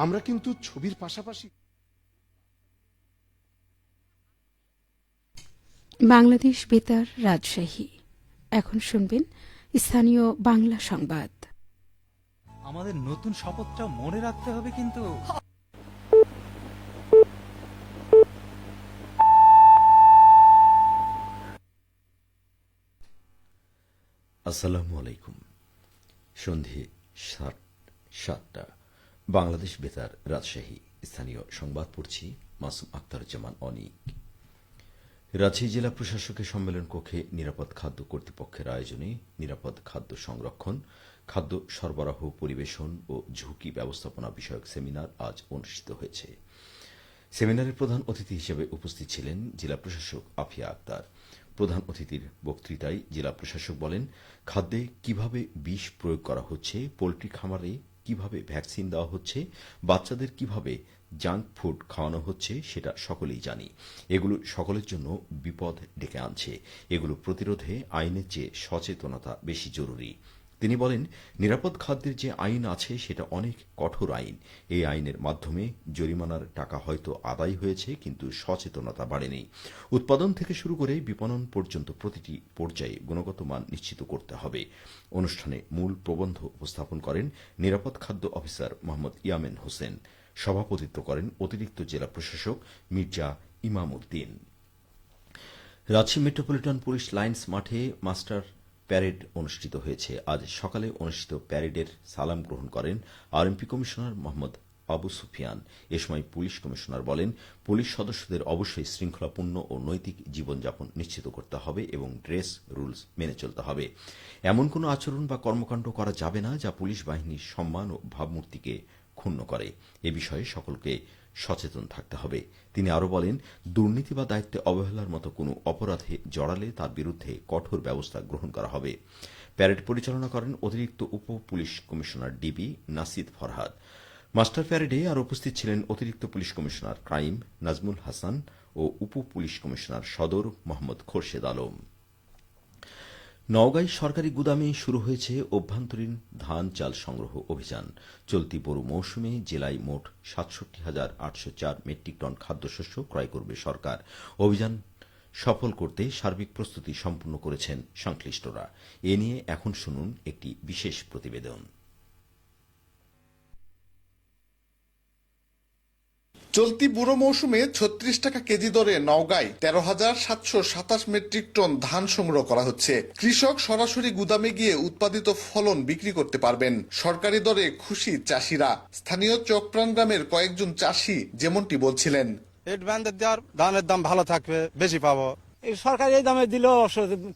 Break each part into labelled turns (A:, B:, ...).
A: আমরা কিন্তু ছবির পাশাপাশি
B: বাংলাদেশ বেতার রাজশাহী। এখন শুনবেন স্থানীয় বাংলা সংবাদ।
C: আমাদের নতুন শপথটা মনে রাখতে হবে কিন্তু।
D: আসসালামু আলাইকুম। সন্ধে 7:07 বাংলাদেশ বেতার রাজশাহী। স্থানীয় সংবাদ পড়ছি মাসুম আখতারুজ্জামান অনিক। রাজশাহী জেলা প্রশাসকের সম্মেলন কক্ষে নিরাপদ খাদ্য কর্তৃপক্ষের আয়োজনে নিরাপদ খাদ্য সংরক্ষণ, খাদ্য সরবরাহ, পরিবেশন ও ঝুঁকি ব্যবস্থাপনা বিষয়ক সেমিনার আজ অনুষ্ঠিত হয়েছে। সেমিনারের প্রধান অতিথি হিসেবে উপস্থিত ছিলেন জেলা প্রশাসক আফিয়া আক্তার। প্রধান অতিথির বক্তৃতায় জেলা প্রশাসক বলেন, খাদ্যে কিভাবে বিষ প্রয়োগ করা হচ্ছে, পোল্ট্রি খামারে কিভাবে ভ্যাকসিন দেওয়া হচ্ছে, বাচ্চাদের কিভাবে জাঙ্ক ফুড খাওয়ানো হচ্ছে সেটা সকলেই জানি। এগুলো সকলের জন্য বিপদ ডেকে আনছে। এগুলো প্রতিরোধে আইনের চেয়ে সচেতনতা বেশি জরুরি। তিনি বলেন, নিরাপদ খাদ্যের যে আইন আছে সেটা অনেক কঠোর আইন। এই আইনের মাধ্যমে জরিমানার টাকা হয়তো আদায় হয়েছে, কিন্তু সচেতনতা বাড়েনি। উৎপাদন থেকে শুরু করে বিপণন পর্যন্ত প্রতিটি পর্যায়ে গুণগত মান নিশ্চিত করতে হবে। অনুষ্ঠানে মূল প্রবন্ধ উপস্থাপন করেন নিরাপদ খাদ্য অফিসার মোহাম্মদ ইয়ামেন হোসেন। সভাপতিত্ব করেন অতিরিক্ত জেলা প্রশাসক Mirza Imam Uddin. Rajshahi metropolitan police lines মাঠে মাস্টার প্যারেড অনুষ্ঠিত হয়েছে। আজ সকালে অনুষ্ঠিত প্যারেডের সালাম গ্রহণ করেন আরএমপি কমিশনার মোহাম্মদ আবু সুফিয়ান। এ সময় পুলিশ কমিশনার বলেন, পুলিশ সদস্যদের অবশ্যই শৃঙ্খলাপূর্ণ ও নৈতিক জীবনযাপন নিশ্চিত করতে হবে এবং ড্রেস রুলস মেনে চলতে হবে। এমন কোনো আচরণ বা কর্মকাণ্ড করা যাবে না যা পুলিশ বাহিনীর সম্মান ও ভাবমূর্তিকে ক্ষুণ্ণ করে। এ বিষয়ে সকলকে সচেতন থাকতে হবে। তিনি আরও বলেন, দুর্নীতি বা দায়িত্বে অবহেলার মতো কোনো অপরাধে জড়ালে তার বিরুদ্ধে কঠোর ব্যবস্থা গ্রহণ করা হবে। প্যারেড পরিচালনা করেন অতিরিক্ত উপ police commissioner DB Nasid Farhad. Master প্যারেডে আর উপস্থিত ছিলেন অতিরিক্ত police commissioner crime Nazmul Hasan ও উপ পুলিশ কমিশনার সদর মোহাম্মদ খোরশেদ আলম। নওগাঁয় সরকারি গুদামে শুরু হয়েছে অভ্যন্তরীণ ধান চাল সংগ্রহ অভিযান। চলতি বোরো মৌসুমে জেলায় মোট ৬৭,৮০৪ মেট্রিক টন খাদ্যশস্য ক্রয় করবে সরকার। অভিযান সফল করতে সার্বিক প্রস্তুতি সম্পন্ন করেছেন সংশ্লিষ্টরা। এ নিয়ে এখন শুনুন একটি বিশেষ প্রতিবেদন।
E: চলতি বুড়ো মৌসুমে ৩৬ টাকা কেজি দরে নওগাঁয় ১৩,৭২৭ মেট্রিক টন ধান সংগ্রহ করা হচ্ছে। কৃষক সরাসরি গুদামে গিয়ে উৎপাদিত ফলন বিক্রি করতে পারবেন। সরকারি দরে খুশি চাষিরা। স্থানীয় চকপ্রাণ গ্রামের কয়েকজন চাষি যেমনটি বলছিলেন,
F: ধানের দাম ভালো থাকবে, বেশি পাবো।
G: এই সরকার এই দামে দিলেও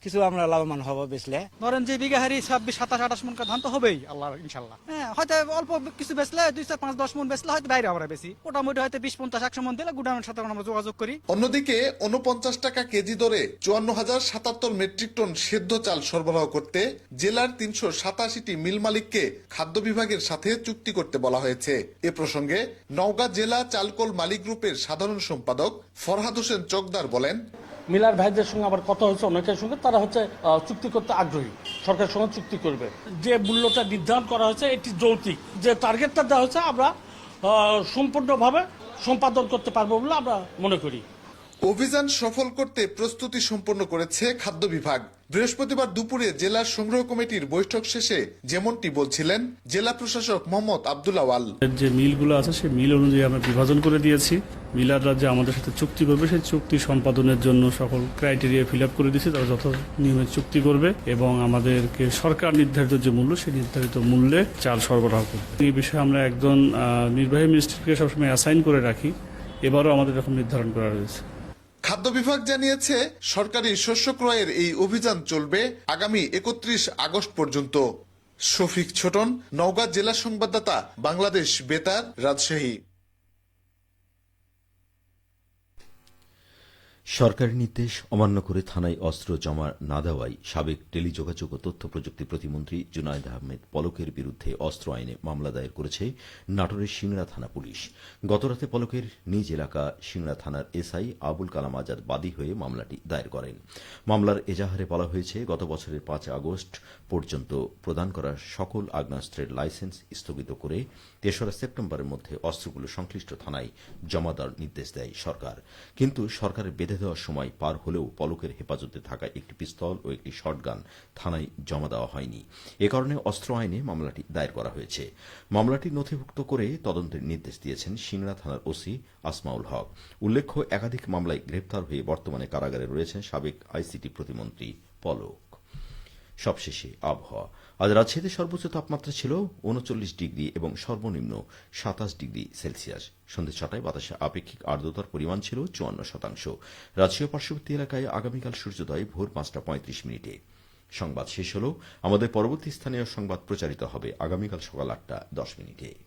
G: কিছু আমরা লাভবান হবো বেচলে।
C: ধরেন যে বিঘা হারি ২৬, ২৭, ২৮ মন ধান তো হবেই আল্লাহ ইনশাল্লাহ। হ্যাঁ, হয়তো অল্প কিছু বেচলে ২, ৪, ৫, ১০ মন বেচলে হয়তো বাইরে আমরা বেশি, মোটামুটি হয়তো ২০, ৫০, ১০০ মন দিলে গুদামের সাথে আমরা যোগাযোগ করি।
E: অন্যদিকে ৪৯ টাকা কেজি দরে ৫৪,০৭৭ মেট্রিক টন সেদ্ধ চাল সরবরাহ করতে জেলার ৩৮৭টি মিল মালিককে খাদ্য বিভাগের সাথে চুক্তি করতে বলা হয়েছে। এ প্রসঙ্গে নওগাঁ জেলা চালকল মালিক গ্রুপের সাধারণ সম্পাদক ফরহাদ হোসেন চকদার বলেন,
H: মিলার ভাইদের সঙ্গে আবার কথা হচ্ছে, অনেকের সঙ্গে তারা হচ্ছে চুক্তি করতে আগ্রহী, সরকারের সঙ্গে চুক্তি করবে। যে মূল্যটা নির্ধারণ করা হয়েছে এটি যৌক্তিক, যে টার্গেটটা দেওয়া হয়েছে আমরা সম্পূর্ণভাবে সম্পাদন করতে পারবো বলে আমরা মনে করি।
E: অভিযান সফল করতে প্রস্তুতি সম্পন্ন করেছে খাদ্য বিভাগ। বৃহস্পতিবার দুপুরে জেলার সংগ্রহ কমিটির বৈঠক শেষে যেমনটি বলছিলেন জেলা প্রশাসক মোহাম্মদ আব্দুল আওয়াল,
I: যে মিলগুলো আছে সেই মিল অনুযায়ী আমরা বিভাজন করে দিয়েছি। মিলাররা যে আমাদের সাথে চুক্তি করবে সেই চুক্তি সম্পাদনের জন্য সকল ক্রাইটেরিয়া ফিল আপ করে দিয়েছি। তারা যত নিয়মে চুক্তি করবে এবং আমাদেরকে সরকার নির্ধারিত যে মূল্য সেই নির্ধারিত মূল্যে চাল সরবরাহ করবে। এই বিষয়ে আমরা একজন নির্বাহী মিনিস্ট্রিকে সবসময় অ্যাসাইন করে রাখি। এবারও আমাদের এরকম নির্ধারণ করা রয়েছে।
E: খাদ্য বিভাগ জানিয়েছে সরকারি শস্য ক্রয়ের এই অভিযান চলবে আগামী ৩১ আগস্ট পর্যন্ত। শফিক ছোটন, নওগাঁ জেলা সংবাদদাতা, বাংলাদেশ বেতার, রাজশাহী।
D: সরকারি নির্দেশ অমান্য করে থানায় অস্ত্র জমা না দেওয়ায় সাবেক টেলিযোগাযোগ ও তথ্য প্রযুক্তি প্রতিমন্ত্রী জুনায়েদ আহমেদ পলকের বিরুদ্ধে অস্ত্র আইনে মামলা দায়ের করেছে নাটোরের সিংড়া থানা পুলিশ। গতরাতে পলকের নিজ এলাকা সিংড়া থানার এসআই আবুল কালাম আজাদ বাদী হয়ে মামলাটি দায়ের করেন। মামলার এজাহারে বলা হয়েছে, গত বছরের 5 আগস্ট পর্যন্ত প্রদান করা সকল আগ্নেয়াস্ত্রের লাইসেন্স স্থগিত করে 3রা সেপ্টেম্বরের মধ্যে অস্ত্রগুলো সংশ্লিষ্ট থানায় জমা দেওয়ার নির্দেশ দেয় সরকার। কিন্তু সরকারের বেঁধে দেওয়ার সময় পার হলেও পলকের হেফাজতে থাকা একটি পিস্তল ও একটি শটগান থানায় জমা দেওয়া হয়নি। এ কারণে অস্ত্র আইনে মামলাটি দায়ের করা হয়েছে। মামলাটি নথিভুক্ত করে তদন্তের নির্দেশ দিয়েছেন সিংড়া থানার ওসি আসমাউল হক। উল্লেখ্য, একাধিক মামলায় গ্রেপ্তার হয়ে বর্তমানে কারাগারে রয়েছেন সাবেক আইসিটি প্রতিমন্ত্রী পলক। সবশেষে আবহাওয়া। আজ রাজশাহীতে সর্বোচ্চ তাপমাত্রা ছিল 39 ডিগ্রি এবং সর্বনিম্ন 27 ডিগ্রি সেলসিয়াস। সন্ধ্যে 6টায় বাতাসে আপেক্ষিক আর্দ্রতার পরিমাণ ছিল 54%। রাজশাহী পার্শ্ববর্তী এলাকায় আগামীকাল সূর্যোদয় ভোর 5:35। সংবাদ শেষ হল। আমাদের পরবর্তী স্থানীয় সংবাদ প্রচারিত হবে আগামীকাল সকাল 8:10।